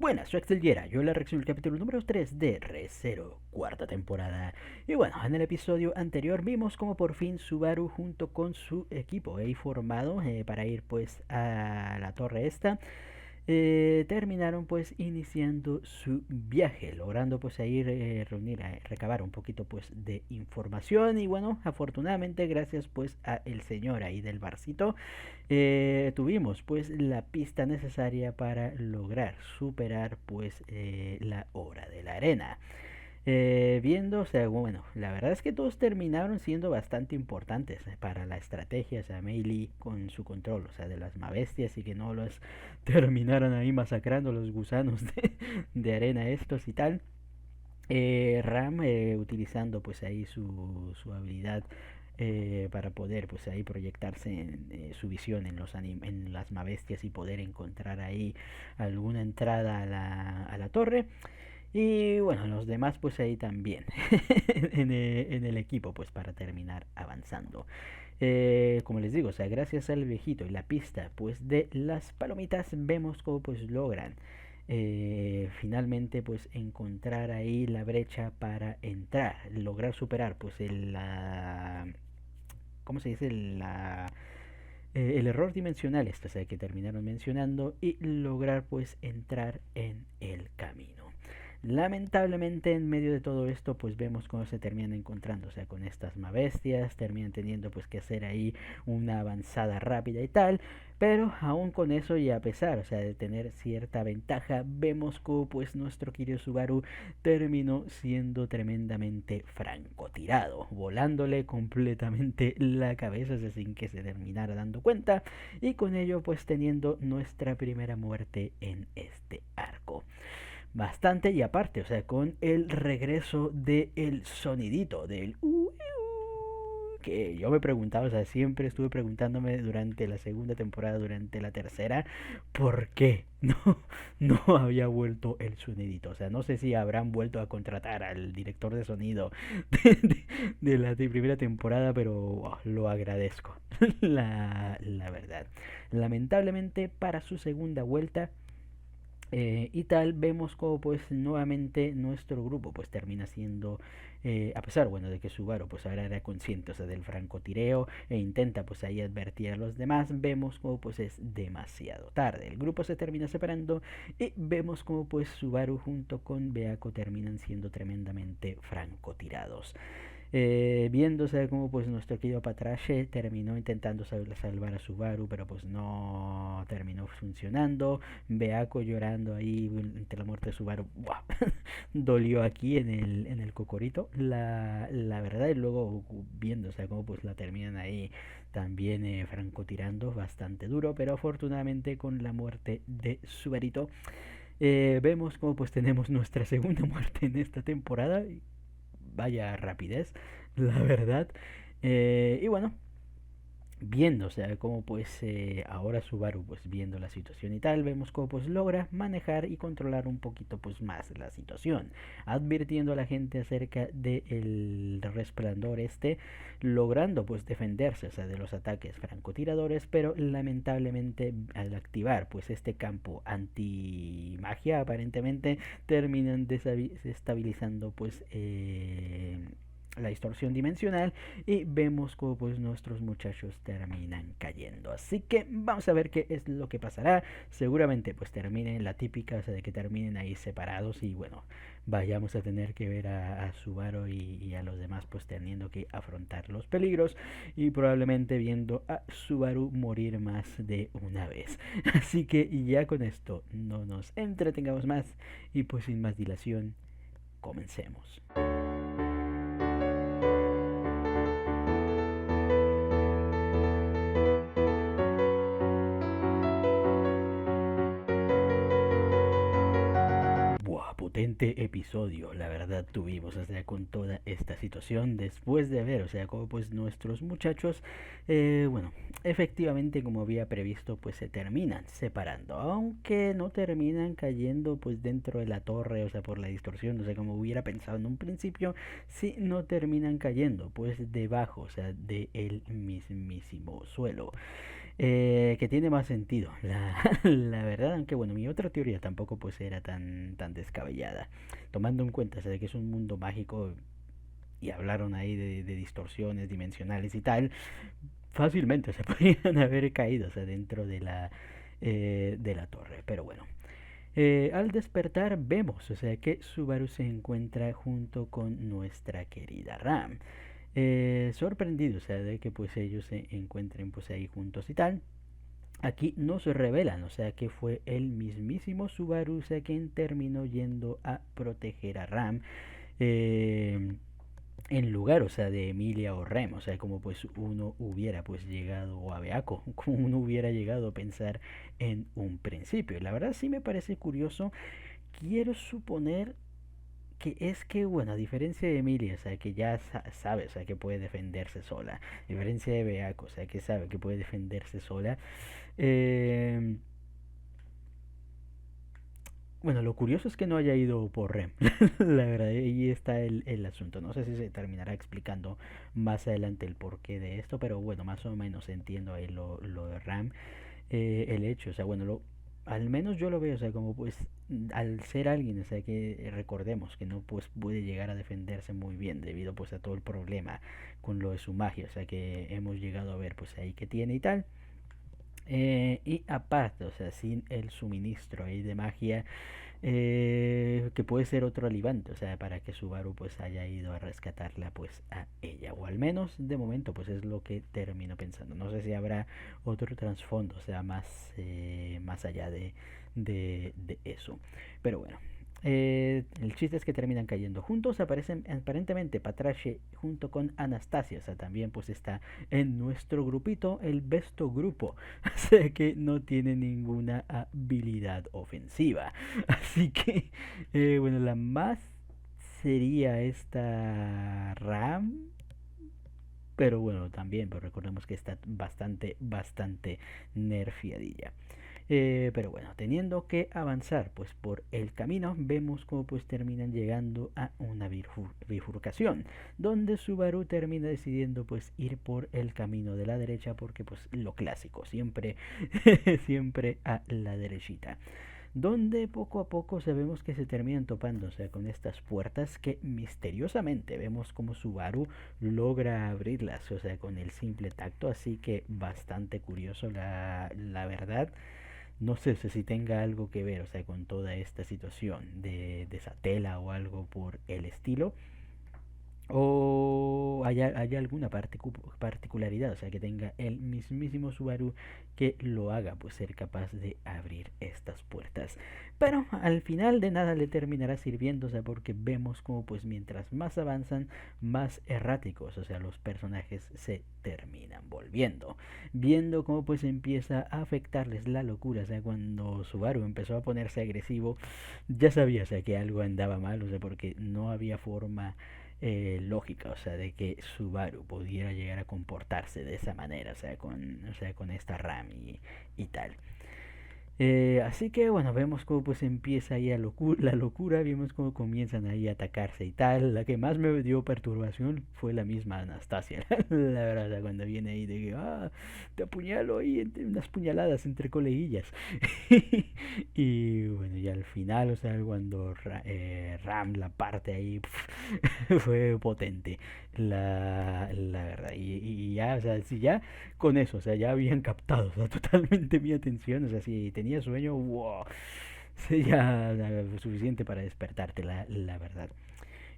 Buenas, soy Axel Yera. Yo la reacción del capítulo número 3 de Re:Zero, cuarta temporada. Y bueno, en el episodio anterior vimos como por fin Subaru junto con su equipo formado para ir pues a la torre esta. Terminaron pues iniciando su viaje, logrando pues ahí reunir, recabar un poquito pues de información y bueno, afortunadamente gracias pues a el señor ahí del barcito, tuvimos pues la pista necesaria para lograr superar pues la obra de la arena. Viendo, o sea, bueno, la verdad es que todos terminaron siendo bastante importantes para la estrategia, o sea, Meili con su control, o sea, de las mabestias y que no los terminaran ahí masacrando los gusanos de arena estos y tal. Ram utilizando pues ahí su habilidad para poder pues ahí proyectarse en su visión en en las mabestias y poder encontrar ahí alguna entrada a a la torre. Y bueno, los demás pues ahí también en el equipo pues para terminar avanzando. Como les digo, o sea, gracias al viejito y la pista pues de las palomitas vemos cómo pues logran finalmente pues encontrar ahí la brecha para entrar, lograr superar pues ¿cómo se dice? El error dimensional este, o sea, que terminaron mencionando y lograr pues entrar en el camino. Lamentablemente en medio de todo esto pues vemos cómo se terminan encontrando, o sea, con estas mabestias, terminan teniendo pues que hacer ahí una avanzada rápida y tal, pero aún con eso y a pesar, o sea, de tener cierta ventaja, vemos cómo pues nuestro Kiryu Subaru terminó siendo tremendamente francotirado, volándole completamente la cabeza, o sea, sin que se terminara dando cuenta, y con ello pues teniendo nuestra primera muerte en este arco. Bastante y aparte, o sea, con el regreso del sonidito, del que yo me preguntaba, o sea, siempre estuve preguntándome durante la segunda temporada, durante la tercera, ¿por qué no había vuelto el sonidito? O sea, no sé si habrán vuelto a contratar al director de sonido de la primera temporada, pero lo agradezco, la verdad. Lamentablemente para su segunda vuelta y tal vemos como pues nuevamente nuestro grupo pues termina siendo a pesar bueno de que Subaru pues ahora era consciente, o sea, del francotireo e intenta pues ahí advertir a los demás, vemos como pues es demasiado tarde, el grupo se termina separando y vemos como pues Subaru junto con Beako terminan siendo tremendamente francotirados. Viéndose como pues nuestro querido Patrache terminó intentando salvar a Subaru, pero pues no terminó funcionando. Beako llorando ahí ante la muerte de Subaru. ¡Buah! Dolió aquí en el cocorito. La verdad, y luego viendo, o sea, cómo pues la terminan ahí también francotirando bastante duro, pero afortunadamente con la muerte de Subarito vemos como pues tenemos nuestra segunda muerte en esta temporada. Vaya rapidez, la verdad. Y bueno, viendo, o sea, cómo pues ahora Subaru pues viendo la situación y tal, vemos cómo pues logra manejar y controlar un poquito pues más la situación, advirtiendo a la gente acerca del resplandor este, logrando pues defenderse, o sea, de los ataques francotiradores, pero lamentablemente al activar pues este campo anti magia aparentemente terminan desestabilizando pues la distorsión dimensional y vemos cómo pues nuestros muchachos terminan cayendo. Así que vamos a ver qué es lo que pasará. Seguramente pues terminen la típica, o sea, de que terminen ahí separados y bueno, vayamos a tener que ver a Subaru y a los demás pues teniendo que afrontar los peligros y probablemente viendo a Subaru morir más de una vez. Así que ya con esto no nos entretengamos más y pues sin más dilación, comencemos. Buah, potente episodio, la verdad tuvimos, o sea, con toda esta situación después de ver, o sea, como pues nuestros muchachos, bueno, efectivamente como había previsto, pues se terminan separando, aunque no terminan cayendo pues dentro de la torre, o sea, por la distorsión, o sea, como hubiera pensado en un principio, sí no terminan cayendo pues debajo, o sea, del mismísimo suelo. que tiene más sentido, la verdad, aunque bueno, mi otra teoría tampoco pues era tan descabellada, tomando en cuenta, o sea, que es un mundo mágico y hablaron ahí de distorsiones dimensionales y tal, fácilmente se podrían haber caído, o sea, dentro de la torre, pero bueno. Al despertar vemos, o sea, que Subaru se encuentra junto con nuestra querida Ram. Sorprendido, o sea, de que pues ellos se encuentren pues ahí juntos y tal. Aquí no se revelan, o sea, que fue el mismísimo Subaru, o sea, quien terminó yendo a proteger a Ram. Eh, en lugar, o sea, de Emilia o Rem, o sea, como pues uno hubiera pues llegado, o a Beaco, como uno hubiera llegado a pensar en un principio. La verdad sí me parece curioso, quiero suponer que es que, bueno, a diferencia de Emilia, o sea, que ya sabe, o sea, que puede defenderse sola, a diferencia de Beaco, o sea, que sabe que puede defenderse sola, eh, bueno, lo curioso es que no haya ido por Rem, la verdad, ahí está el asunto. No sé si se terminará explicando más adelante el porqué de esto, pero bueno, más o menos entiendo ahí lo de Ram. El hecho, o sea, bueno, al menos yo lo veo, o sea, como pues al ser alguien, o sea, que recordemos que no pues puede llegar a defenderse muy bien debido pues a todo el problema con lo de su magia, o sea, que hemos llegado a ver pues ahí que tiene y tal. Y aparte, o sea, sin el suministro ahí de magia, que puede ser otro alivante, o sea, para que Subaru pues haya ido a rescatarla pues a ella, o al menos de momento pues es lo que termino pensando. No sé si habrá otro trasfondo, o sea, más allá de eso. Pero bueno, el chiste es que terminan cayendo juntos, aparecen aparentemente Patrache junto con Anastasia, o sea, también pues está en nuestro grupito, el Besto Grupo, o sea que no tiene ninguna habilidad ofensiva. Así que, bueno, la más sería esta RAM, pero bueno, también, pero recordemos que está bastante nerfiadilla. Pero bueno, teniendo que avanzar pues por el camino, vemos cómo pues terminan llegando a una bifurcación, donde Subaru termina decidiendo pues ir por el camino de la derecha, porque pues lo clásico, siempre, siempre a la derechita, donde poco a poco sabemos que se terminan topando, o sea, con estas puertas que misteriosamente vemos como Subaru logra abrirlas, o sea, con el simple tacto, así que bastante curioso la verdad. No sé si tenga algo que ver, o sea, con toda esta situación de Satela o algo por el estilo, o haya alguna particularidad, o sea, que tenga el mismísimo Subaru que lo haga pues ser capaz de abrir estas puertas. Pero al final de nada le terminará sirviendo, o sea, porque vemos como pues mientras más avanzan, más erráticos, o sea, los personajes se terminan volviendo, viendo cómo pues empieza a afectarles la locura, o sea, cuando Subaru empezó a ponerse agresivo, ya sabía, o sea, que algo andaba mal, o sea, porque no había forma lógica, o sea, de que Subaru pudiera llegar a comportarse de esa manera, o sea, con esta RAM y tal. Así que bueno, vemos cómo pues empieza ahí la locura, vemos cómo comienzan ahí a atacarse y tal. La que más me dio perturbación fue la misma Anastasia, la verdad, cuando viene ahí de que, te apuñalo ahí, entre unas puñaladas entre coleguillas. Y bueno, y al final, o sea, cuando Ram la parte ahí, fue potente, la verdad. Y ya, o sea, si ya con eso, o sea, ya habían captado, o sea, totalmente mi atención, o sea, si tenía sueño, wow, sería suficiente para despertarte, la verdad.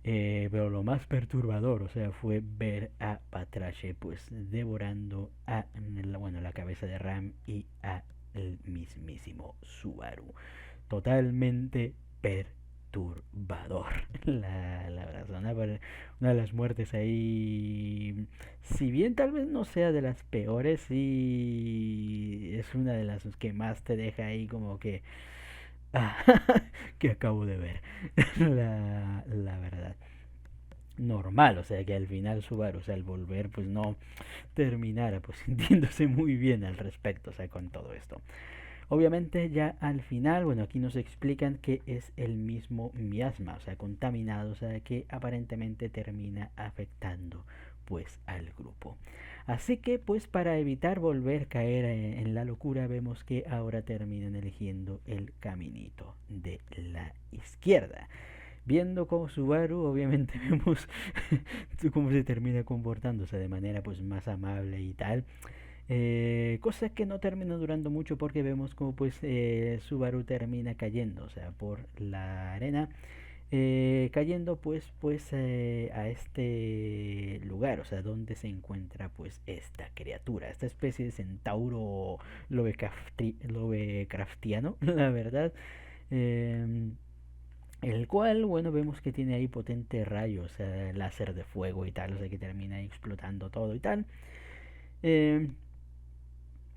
Pero lo más perturbador, o sea, fue ver a Patrache, pues, devorando a, bueno, la cabeza de Ram y a el mismísimo Subaru. Totalmente perturbador. La verdad, una de las muertes ahí, si bien tal vez no sea de las peores, sí es una de las que más te deja ahí como que, ah, que acabo de ver. La verdad. Normal, o sea que al final Subaru, o sea, al volver, pues no terminara pues sintiéndose muy bien al respecto, o sea, con todo esto. Obviamente ya al final, bueno, aquí nos explican que es el mismo miasma, o sea, contaminado, o sea, que aparentemente termina afectando pues al grupo. Así que pues para evitar volver a caer en la locura, vemos que ahora terminan eligiendo el caminito de la izquierda. Viendo cómo Subaru, obviamente vemos cómo se termina comportándose de manera pues más amable y tal. Cosa que no termina durando mucho porque vemos como pues Subaru termina cayendo, o sea, por la arena, cayendo a este lugar, o sea, donde se encuentra pues esta criatura, esta especie de centauro Lovecraftiano, la verdad. Eh, el cual, bueno, vemos que tiene ahí potentes rayos, láser de fuego y tal, o sea que termina ahí explotando todo y tal. Eh,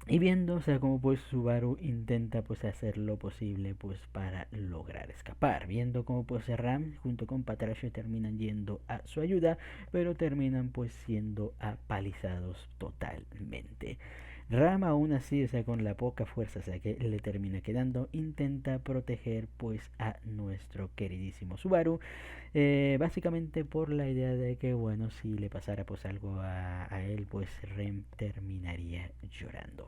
y viendo, o sea, como pues Subaru intenta pues hacer lo posible pues para lograr escapar. Viendo como pues Ram junto con Patracio terminan yendo a su ayuda, pero terminan pues siendo apalizados totalmente. Ram aún así, o sea, con la poca fuerza, o sea, que le termina quedando, intenta proteger pues a nuestro queridísimo Subaru, básicamente por la idea de que, bueno, si le pasara pues algo a él, pues Rem terminaría llorando.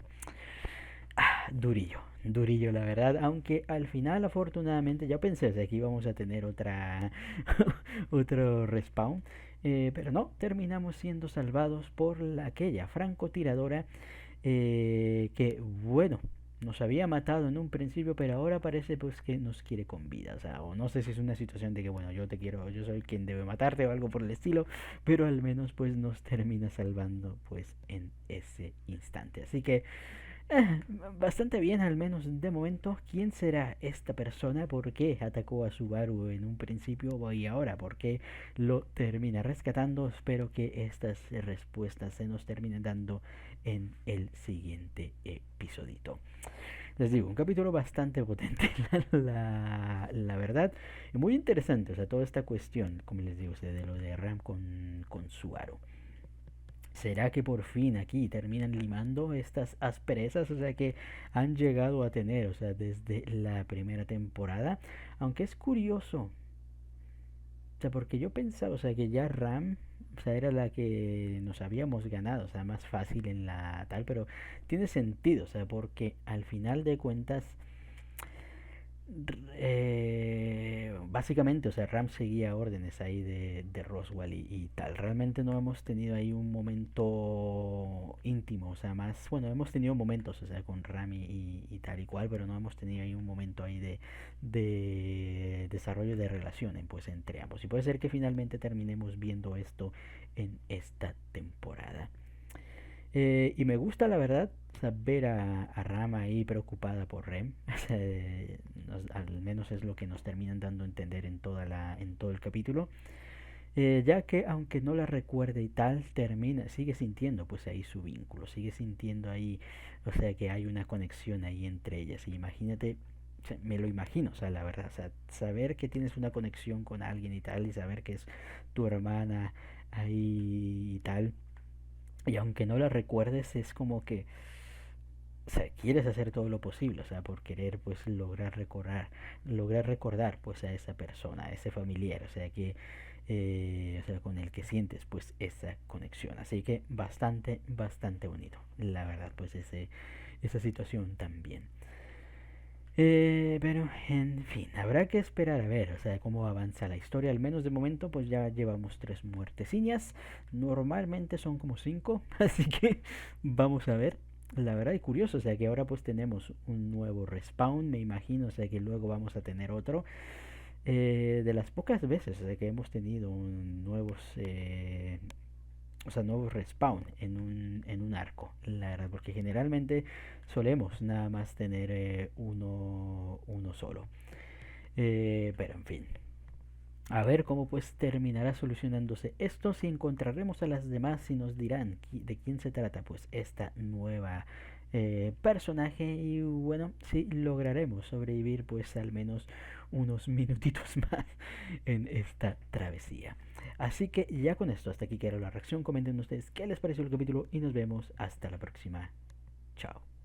Durillo, durillo la verdad, aunque al final afortunadamente ya pensé, o sea, que íbamos a tener otro respawn, pero no, terminamos siendo salvados por aquella francotiradora, que bueno, nos había matado en un principio, pero ahora parece pues que nos quiere con vida, o sea, o no sé si es una situación de que bueno, yo te quiero, yo soy quien debe matarte o algo por el estilo, pero al menos pues nos termina salvando pues en ese instante. Así que eh, bastante bien, al menos de momento. ¿Quién será esta persona? ¿Por qué atacó a Subaru en un principio y ahora por qué lo termina rescatando? Espero que estas respuestas se nos terminen dando en el siguiente episodito. Les digo, un capítulo bastante potente, la verdad, y muy interesante. O sea, toda esta cuestión, como les digo, de lo de Ram con Subaru. ¿Será que por fin aquí terminan limando estas asperezas, o sea, que han llegado a tener, o sea, desde la primera temporada? Aunque es curioso, o sea, porque yo pensaba, o sea, que ya Ram, o sea, era la que nos habíamos ganado, o sea, más fácil en la tal, pero tiene sentido, o sea, porque al final de cuentas básicamente, o sea, Ram seguía órdenes ahí de Roswell y tal. Realmente no hemos tenido ahí un momento íntimo, o sea, más, bueno, hemos tenido momentos, o sea, con Ram y tal y cual, pero no hemos tenido ahí un momento ahí de desarrollo de relación pues entre ambos. Y puede ser que finalmente terminemos viendo esto en esta temporada. Y me gusta la verdad, o sea, ver a Rama ahí preocupada por Rem. Al menos es lo que nos terminan dando a entender en todo el capítulo. Ya que aunque no la recuerde y tal, sigue sintiendo pues ahí su vínculo, sigue sintiendo ahí, o sea, que hay una conexión ahí entre ellas. Y imagínate, o sea, me lo imagino, o sea, la verdad, o sea, saber que tienes una conexión con alguien y tal, y saber que es tu hermana ahí y tal, y aunque no la recuerdes, es como que, o sea, quieres hacer todo lo posible, o sea, por querer pues lograr recordar pues a esa persona, a ese familiar, o sea que, o sea, con el que sientes pues esa conexión. Así que bastante bonito, la verdad, pues esa situación también. Pero en fin, habrá que esperar a ver, o sea, cómo avanza la historia. Al menos de momento, pues ya llevamos 3 muerteciñas. Normalmente son como 5, así que vamos a ver. La verdad es curioso, o sea, que ahora pues tenemos un nuevo respawn, me imagino, o sea, que luego vamos a tener otro. De las pocas veces, o sea, que hemos tenido nuevos respawn en un arco, la verdad, porque generalmente solemos nada más tener uno solo. Pero en fin, a ver cómo pues terminará solucionándose esto, si encontraremos a las demás y nos dirán de quién se trata pues esta nueva personaje, y bueno, si lograremos sobrevivir pues al menos unos minutitos más en esta travesía. Así que ya con esto, hasta aquí quiero la reacción. Comenten ustedes qué les pareció el capítulo y nos vemos hasta la próxima. Chao.